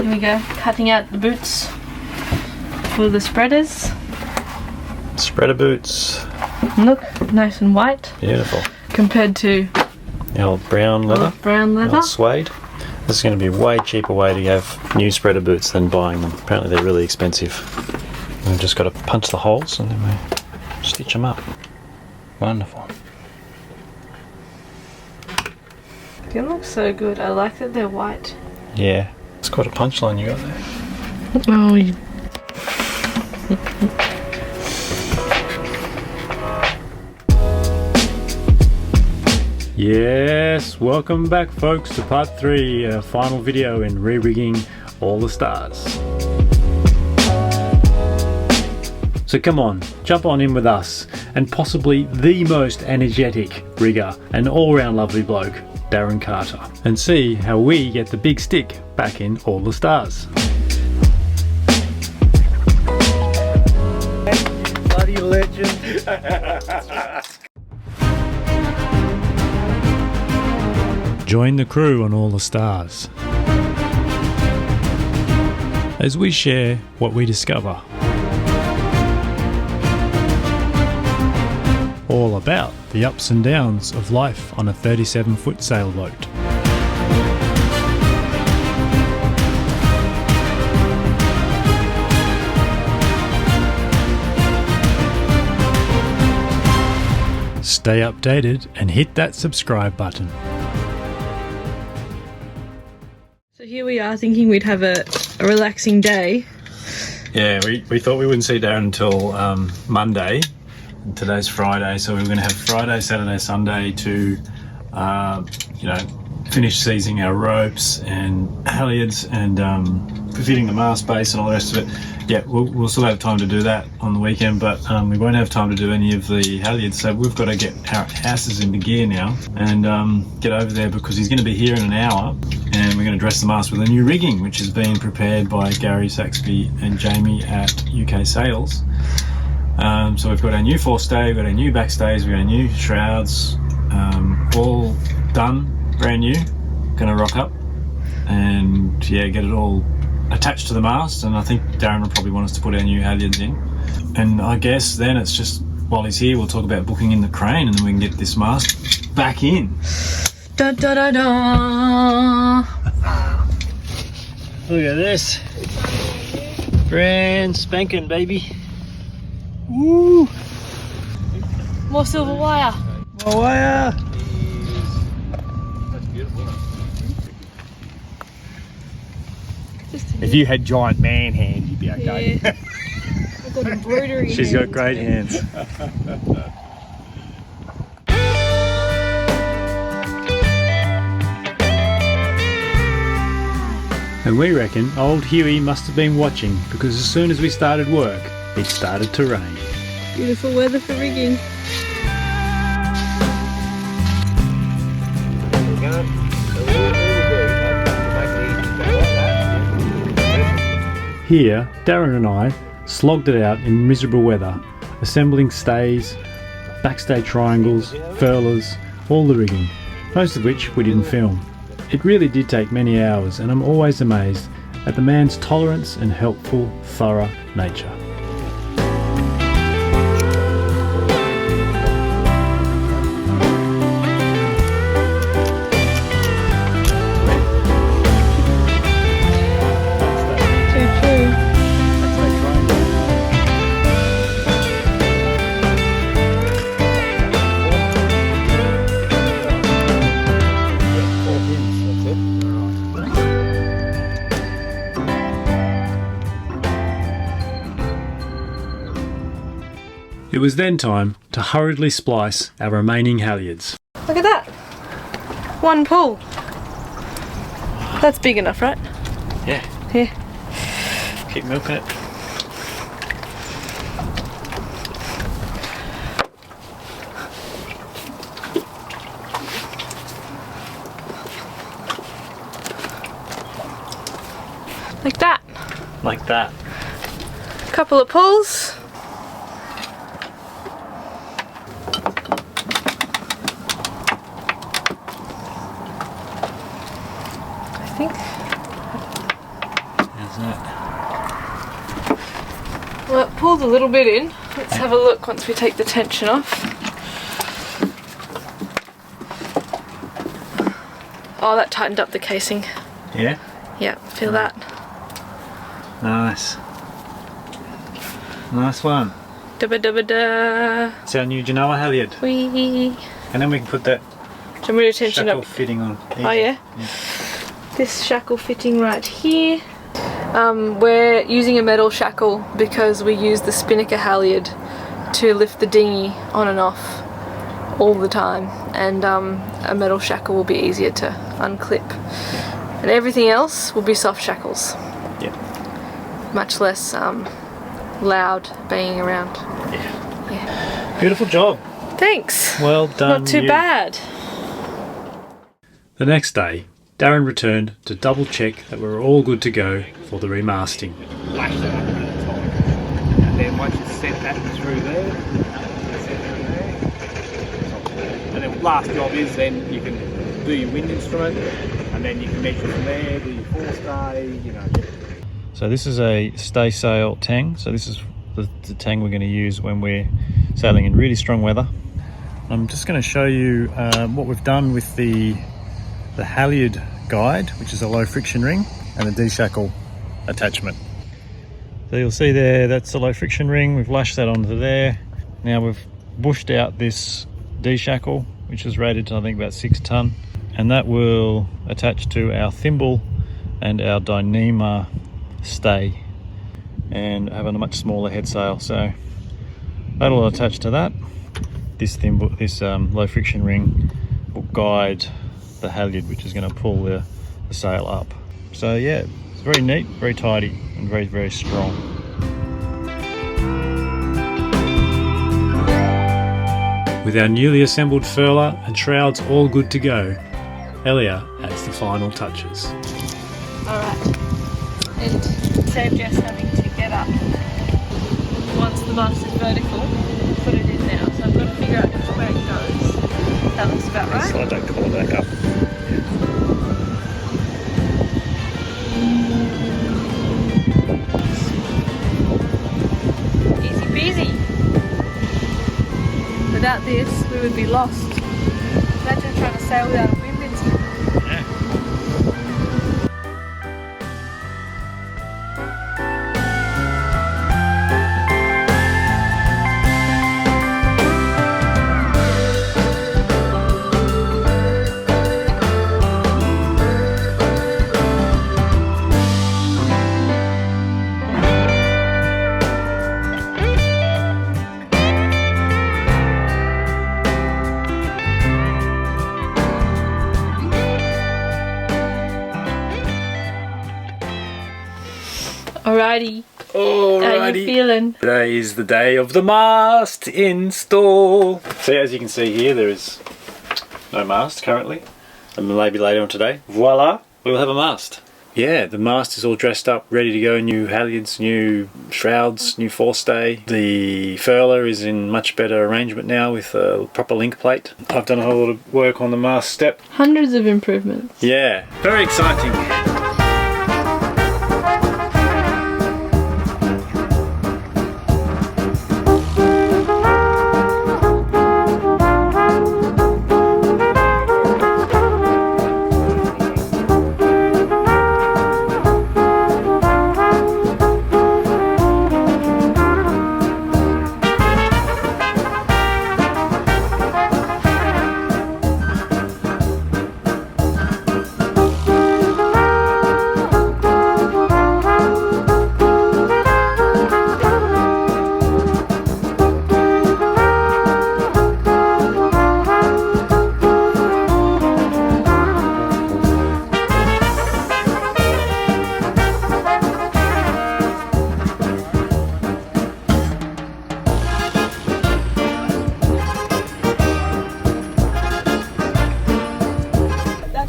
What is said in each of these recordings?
Here we go, cutting out the boots for the spreaders. Spreader boots. Look, nice and white. Beautiful. Compared to the old brown leather. Old suede. This is going to be a way cheaper way to have new spreader boots than buying them. Apparently they're really expensive. We've just got to punch the holes and then we stitch them up. Wonderful. They look so good. I like that they're white. Yeah. It's quite a punchline you got there. Oh, you... Yes, welcome back folks to part 3, final video in re-rigging all the stars. So come on, jump on in with us and possibly the most energetic rigger and all-round lovely bloke, Darrin Carter, and see how we get the big stick back in all the stars. Bloody legend. Join the crew on all the stars as we share what we discover. All about the ups and downs of life on a 37-foot sailboat. Stay updated and hit that subscribe button. So here we are thinking we'd have a relaxing day. Yeah, we thought we wouldn't see Darrin until Monday. Today's Friday, so we were going to have Friday, Saturday, Sunday to, you know, finish seizing our ropes and halyards and fitting the mast base and all the rest of it. Yeah, we'll still have time to do that on the weekend, but we won't have time to do any of the halyards, so we've got to get our asses into gear now and get over there because he's going to be here in an hour and we're going to dress the mast with a new rigging which is being prepared by Gary Saxby and Jamie at UK Sails. So we've got our new forestay, we've got our new backstays, we've got our new shrouds, all done, brand new. Gonna rock up and yeah, get it all attached to the mast, and I think Darrin will probably want us to put our new halyards in. And I guess then it's just, while he's here, we'll talk about booking in the crane and then we can get this mast back in. Da da da da! Look at this. Brand spanking, baby. Woo! More silver wire. More wire. That's beautiful. If you had giant man hand, you'd be okay. Yeah. I've got embroidery. She's got great hands. And we reckon old Huey must have been watching because as soon as we started work, it started to rain. Beautiful weather for rigging. Here, Darrin and I slogged it out in miserable weather, assembling stays, backstay triangles, furlers, all the rigging, most of which we didn't film. It really did take many hours, and I'm always amazed at the man's tolerance and helpful, thorough nature. It was then time to hurriedly splice our remaining halyards. Look at that. One pull. That's big enough, right? Yeah. Yeah. Keep milking it. Like that. Like that. Couple of pulls. I think Well, it pulls a little bit in. Let's have a look once we take the tension off. Oh, that tightened up the casing. Yeah? Yeah, feel that. Nice. Nice one. Dubba dubba da. It's our new Genoa halyard. Wee. And then we can put that So I'm going to tension shackle up. fitting on. Oh yeah? This shackle fitting right here. We're using a metal shackle because we use the spinnaker halyard to lift the dinghy on and off all the time, and a metal shackle will be easier to unclip. And everything else will be soft shackles. Yeah. Much less loud banging around. Yeah. Beautiful job. Thanks. Well done. Not too bad. The next day, Darrin returned to double check that we were all good to go for the remasting. Flash that up at the top. And then once you set that through there, and then last job is then you can do your wind instrument, and then you can measure from there, do your forestay, you know. So this is a stay sail tang. So this is the tang we're going to use when we're sailing in really strong weather. I'm just going to show you what we've done with the halyard guide, which is a low friction ring, and the D-shackle attachment. So you'll see there, that's the low friction ring. We've lashed that onto there. Now we've bushed out this D-shackle, which is rated to I think about 6 ton, and that will attach to our thimble and our Dyneema stay and have a much smaller head sail. So that'll attach to that. This thimble, this low friction ring will guide the halyard, which is going to pull the sail up. So yeah, it's very neat, very tidy, and very, very strong. With our newly assembled furler and shrouds all good to go, Elya adds the final touches. Alright. And save Jess having to get up once the mast is vertical, put it in now. So I've got to figure out where it goes. That looks about right. Slide that collar back up. Easy peasy. Without this, we would be lost. Imagine trying to sail without a wind instrument. Yeah. Alrighty. How you feeling? Today is the day of the mast install. So as you can see here, there is no mast currently, and maybe later on today, voila, we'll have a mast. Yeah, the mast is all dressed up, ready to go. New halyards, new shrouds, new forestay. The furler is in much better arrangement now with a proper link plate. I've done a whole lot of work on the mast step. Hundreds of improvements. Yeah, very exciting.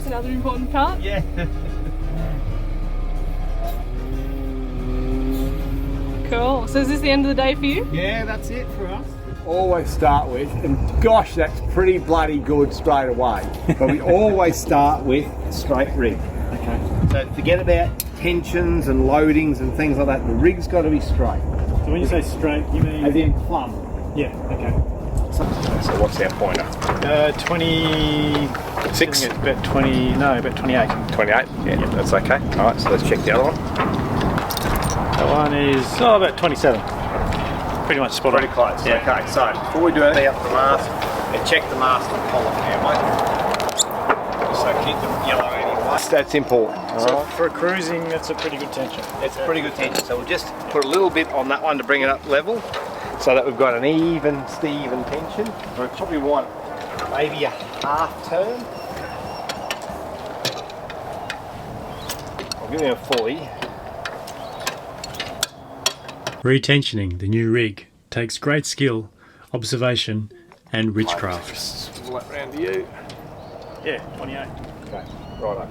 Another important part. Yeah. Cool. So is this the end of the day for you? Yeah, that's it for us. Always start with, and gosh, that's pretty bloody good straight away. But we always start with straight rig. Okay. So forget about tensions and loadings and things like that. The rig's got to be straight. So when you say straight, you mean... As in plumb. Yeah, okay. So what's our pointer? 26. It's about 20, no, about 28. 28? Yeah, that's okay. Alright, so let's check the other one. That one is, about 27. Pretty much spot on. Pretty close. Yeah. Okay, so before we do anything up the mast, and check the mast and collar now, mate. So keep them yellow anyway. That's important. So for cruising, that's a pretty good tension. It's a pretty good tension. So we'll just put a little bit on that one to bring it up level, so that we've got an even tension. We probably want maybe a half turn. I'll give him a fully. Retensioning the new rig takes great skill, observation and witchcraft. Swivel that round to you. Yeah, 28. Okay, right.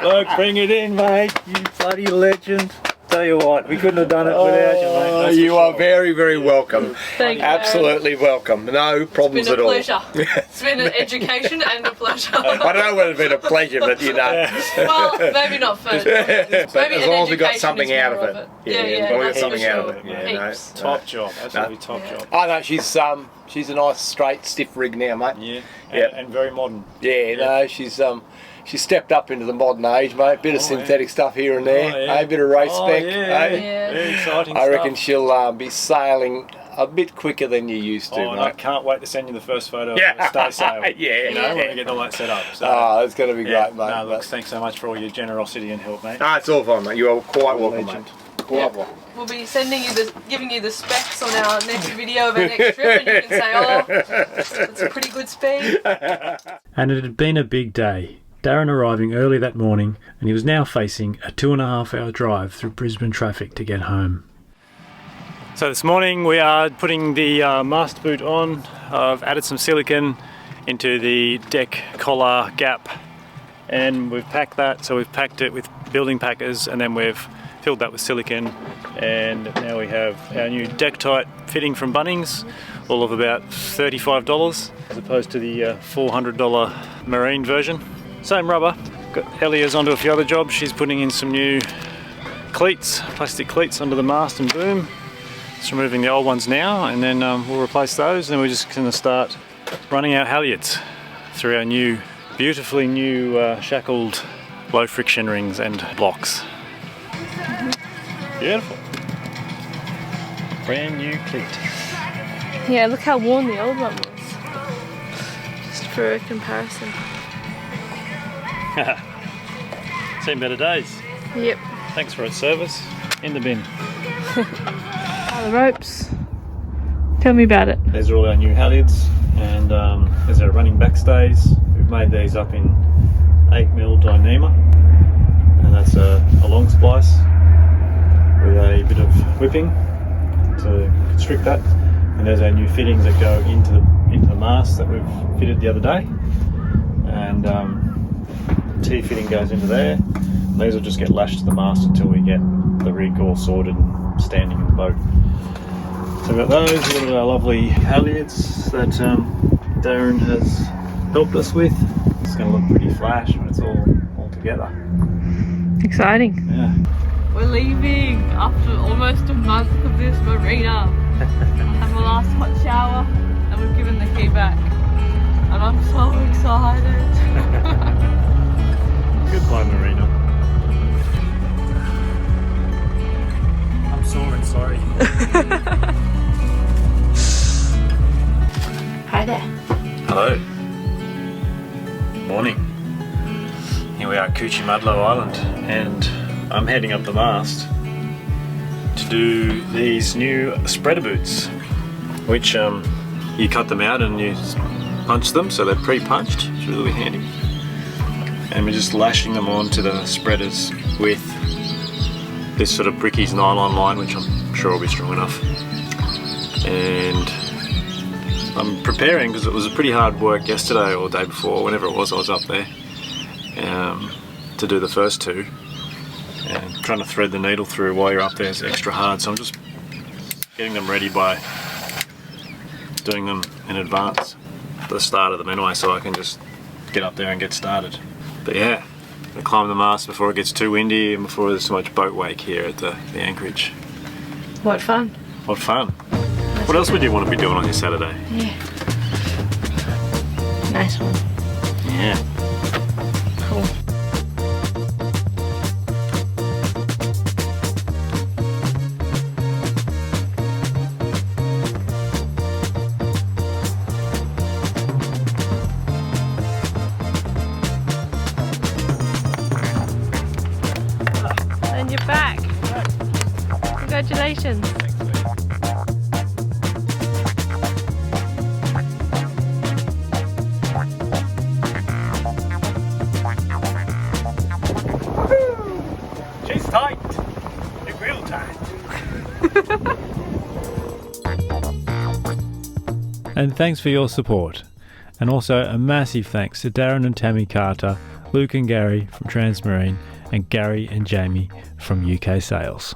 Look, bring it in, mate, you bloody legend. Tell you what, we couldn't have done it without you, mate. That's You for are sure. very, very welcome. Thank you. Absolutely welcome. No problems It's been at a all. pleasure. It's been an education and a pleasure. I don't know whether it's been a pleasure, but you know. Well, maybe not first. But Maybe as an long as we got education something is out more of it. Yeah, we got that's something for out sure. of it. Yeah, no, Heaps. Top job, absolutely top Yeah. job. I know she's a nice straight stiff rig now, mate. Yeah, Yeah. and very modern. Yeah, no, she's stepped up into the modern age, mate. Bit of synthetic stuff here and there. Oh, yeah. A bit of race spec. Yeah, eh? Yeah. very exciting I reckon stuff. she'll be sailing a bit quicker than you used to, And I mate. can't wait to send you the first photo Yeah. of the stay sail. Yeah. You know, when we get all that set up. So, It's going to be yeah, great, mate. no, look, thanks so much for all your generosity and help, mate. No, it's all fine, mate. You are quite welcome, Legend. mate. Quite welcome. We'll be giving you the specs on our next video of our next trip, and you can say, oh, that's a pretty good speed. And it had been a big day. Darrin arriving early that morning, and he was now facing a 2.5 hour drive through Brisbane traffic to get home. So this morning we are putting the mast boot on. I've added some silicone into the deck collar gap, and we've packed that. So we've packed it with building packers, and then we've filled that with silicone, and now we have our new deck tight fitting from Bunnings, all of about $35 as opposed to the $400 marine version. Same rubber. Got Elya's onto a few other jobs. She's putting in some new cleats, plastic cleats under the mast and boom. Just removing the old ones now, and then we'll replace those, and then we're just going to start running our halyards through our new, beautifully new shackled low friction rings and blocks. Beautiful. Brand new cleat. Yeah, look how worn the old one was. Just for a comparison. Seen better days. Yep. Thanks for its service. In the bin. The ropes. Tell me about it. These are all our new halyards, and there's our running backstays. We've made these up in 8mm Dyneema, and that's a long splice with a bit of whipping to constrict that. And there's our new fittings that go into the mast that we've fitted the other day, and T fitting goes into there. These will just get lashed to the mast until we get the rig all sorted and standing in the boat. So we've got those, we've got our lovely halyards that Darrin has helped us with. It's going to look pretty flash when it's all together. Exciting. Yeah. We're leaving after almost a month of this marina. I had my last hot shower and we've given the key back. And I'm so excited. Goodbye, marina. I'm sore and sorry. Hi there. Hello. Morning. Here we are at Coochie-Mudlow Island, and I'm heading up the mast to do these new spreader boots, which you cut them out and you punch them, so they're pre-punched, which is really handy. And we're just lashing them onto the spreaders with this sort of Bricky's nylon line, which I'm sure will be strong enough. And I'm preparing, because it was a pretty hard work yesterday or the day before, whenever it was I was up there, to do the first two. And trying to thread the needle through while you're up there is extra hard, so I'm just getting them ready by doing them in advance at the start of them anyway, so I can just get up there and get started. But yeah, Climb the mast before it gets too windy and before there's so much boat wake here at the anchorage. What fun. What fun. What else would you want to be doing on your Saturday? Yeah. Nice one. Yeah. Cool. And you're back. Congratulations. She's tight. You're real tight. And thanks for your support. And also a massive thanks to Darrin and Tammy Carter, Luke and Gary from Transmarine, and Gary and Jamie from UK Sales.